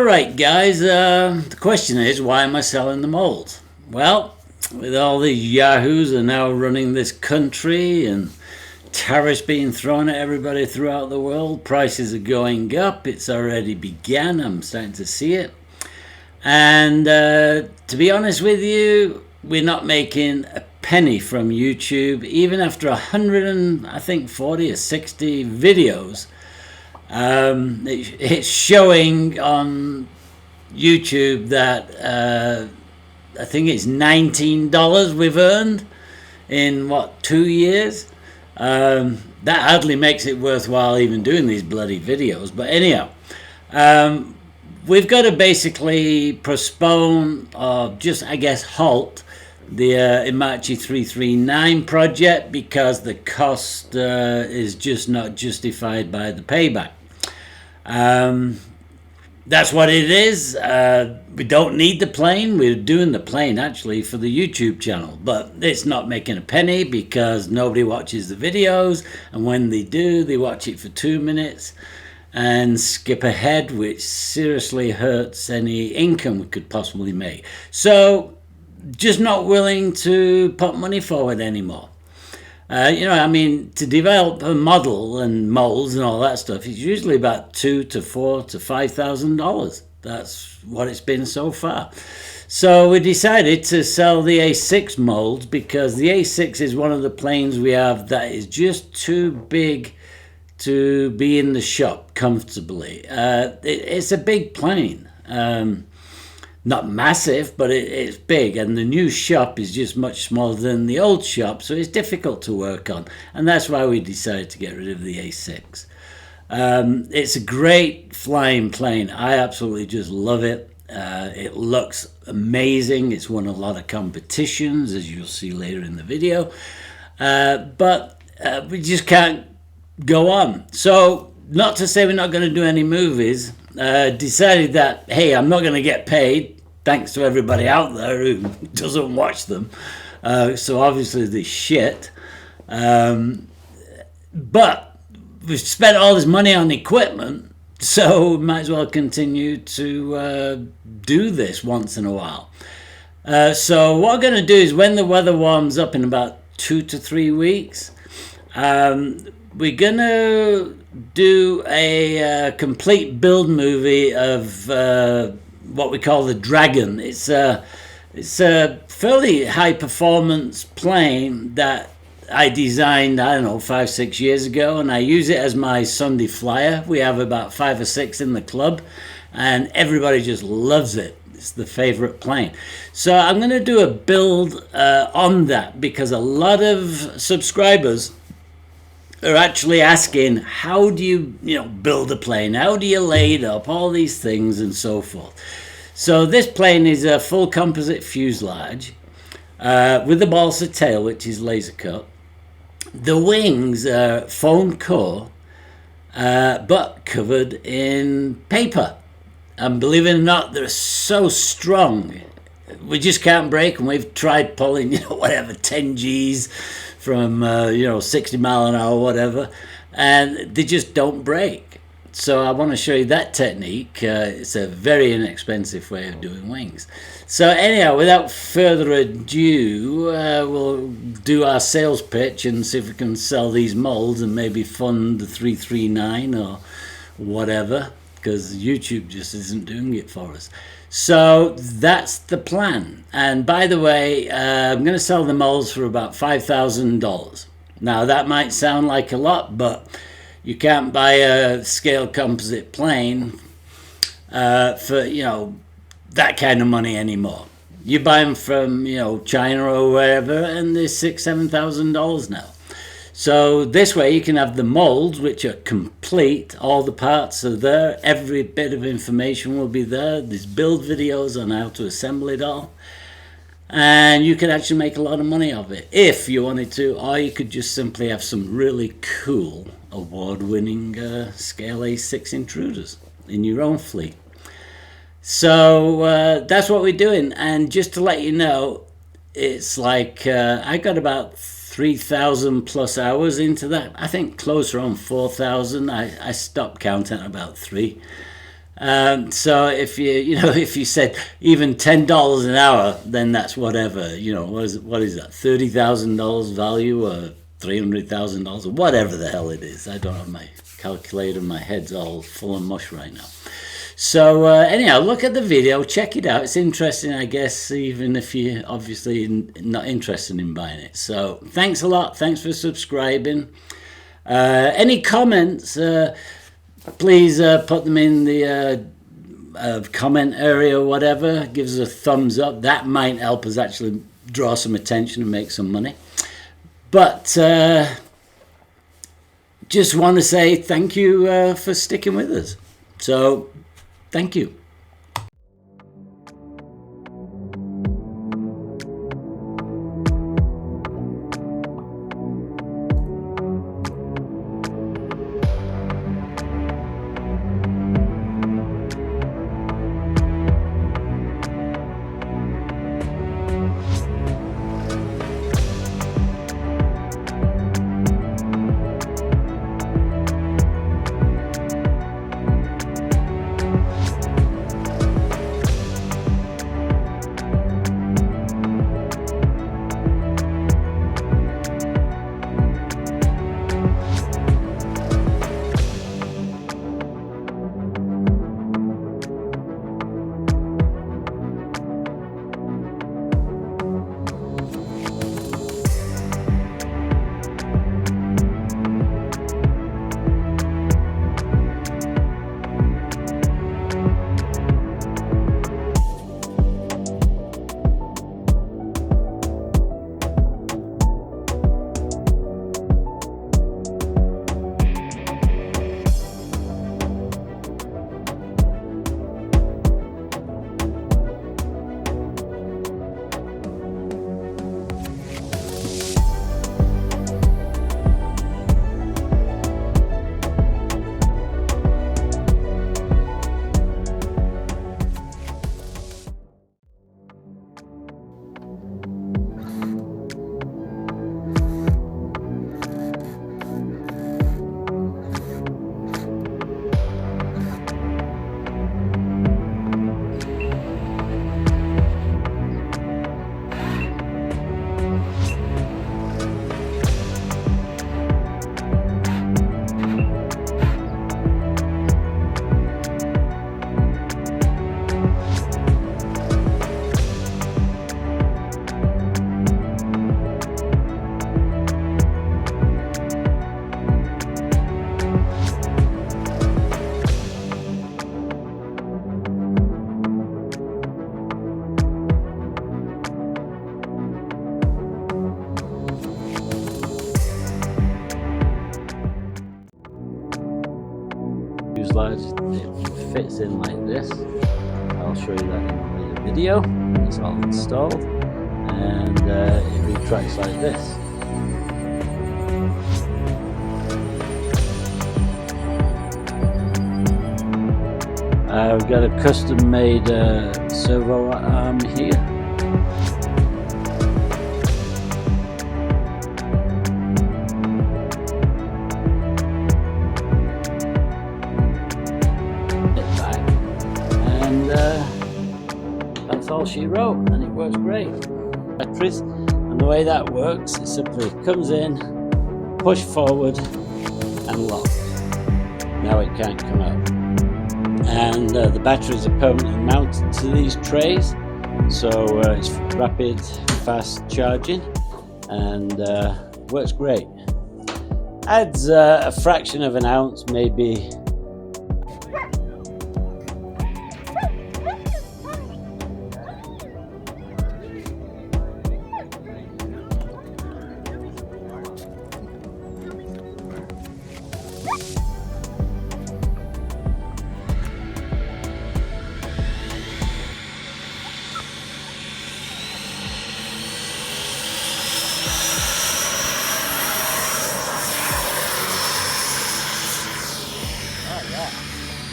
Alright guys, the question is, why am I selling the molds? Well, with all these yahoos are now running this country and tariffs being thrown at everybody throughout the world, prices are going up, it's already began, I'm starting to see it. And to be honest with you, we're not making a penny from YouTube, even after 140 or 60 videos. It's showing on YouTube that I think it's $19 we've earned in what, 2 years. That hardly makes it worthwhile even doing these bloody videos. But anyhow, we've got to basically postpone or just, I guess, halt the Imachi 339 project because the cost is just not justified by the payback. That's what it is. We don't need the plane. We're doing the plane actually for the YouTube channel, but it's not making a penny because nobody watches the videos, and when they do, they watch it for 2 minutes and skip ahead, which seriously hurts any income we could possibly make. So just not willing to put money forward anymore. I mean, to develop a model and molds and all that stuff is usually about $2,000 to $4,000 to $5,000. That's what it's been so far. So we decided to sell the A6 molds because the A6 is one of the planes we have that is just too big to be in the shop comfortably. It's a big plane. Not massive, but it's big, and the new shop is just much smaller than the old shop, so it's difficult to work on, and that's why we decided to get rid of the A6. It's a great flying plane. I absolutely just love it. It looks amazing. It's won a lot of competitions, as you'll see later in the video, but we just can't go on. So, not to say we're not going to do any movies. Decided that, hey, I'm not going to get paid, thanks to everybody out there who doesn't watch them. So obviously they shit. But we've spent all this money on equipment, so we might as well continue to do this once in a while. So what we're going to do is when the weather warms up in about 2 to 3 weeks, we're going to do a complete build movie of what we call the Dragon. It's a fairly high performance plane that I designed, I don't know, 5-6 years ago, and I use it as my Sunday flyer. We have about 5 or 6 in the club, and everybody just loves it. It's the favorite plane. So I'm going to do a build on that because a lot of subscribers are actually asking, how do you build a plane? How do you lay it up? All these things and so forth. So this plane is a full composite fuselage with a balsa tail, which is laser cut. The wings are foam core, but covered in paper. And believe it or not, they're so strong. We just can't break them. We've tried pulling, 10 Gs from 60 mile an hour, whatever, and they just don't break. So I want to show you that technique. It's a very inexpensive way of doing wings. So anyhow, without further ado, we'll do our sales pitch and see if we can sell these molds and maybe fund the 339 or whatever, because YouTube just isn't doing it for us. So that's the plan. And by the way, I'm going to sell the molds for about $5,000. Now that might sound like a lot, but you can't buy a scale composite plane for that kind of money anymore. You buy them from China or wherever, and they're $6,000-7,000 now. So this way you can have the molds, which are complete. All the parts are there. Every bit of information will be there. There's build videos on how to assemble it all. And you can actually make a lot of money of it if you wanted to, or you could just simply have some really cool award-winning scale A6 intruders in your own fleet. So that's what we're doing. And just to let you know, it's like I got about 3,000 plus hours into that. I think closer on 4,000. I stopped counting at about 3. So if if you said even $10 an hour, then that's whatever. What is that? $30,000 value or $300,000 or whatever the hell it is. I don't have my calculator. My head's all full of mush right now. So anyhow, look at the video, check it out. It's interesting, I guess, even if you're obviously not interested in buying it. So thanks a lot. Thanks for subscribing. Any comments, please put them in the comment area or whatever. Give us a thumbs up. That might help us actually draw some attention and make some money. But just want to say thank you for sticking with us. So thank you. Lads, it fits in like this. I'll show you that in a later video. It's all installed, and it retracts like this. I've got a custom made servo arm here. That's all she wrote, and it works great. Batteries, and the way that works, it simply comes in, push forward, and lock. Now it can't come out. And the batteries are permanently mounted to these trays, so it's rapid, fast charging, and works great. Adds a fraction of an ounce, maybe.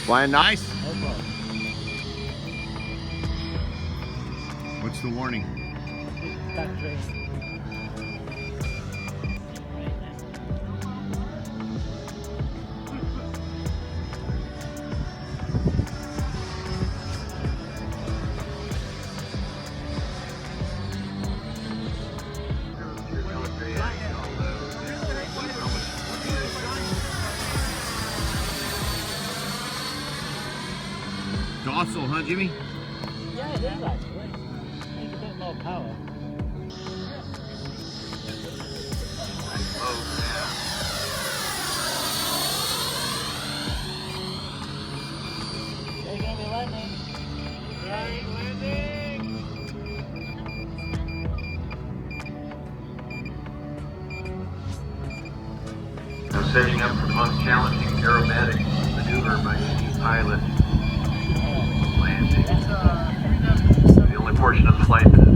Flying nice? No problem. What's the warning? Battery. Docile, huh, Jimmy? Yeah, it is actually. Needs a bit more power. There you go, we're landing. Right, landing! Now setting up for the most challenging aerobatic maneuver by any pilot. Landing. The only portion of the flight that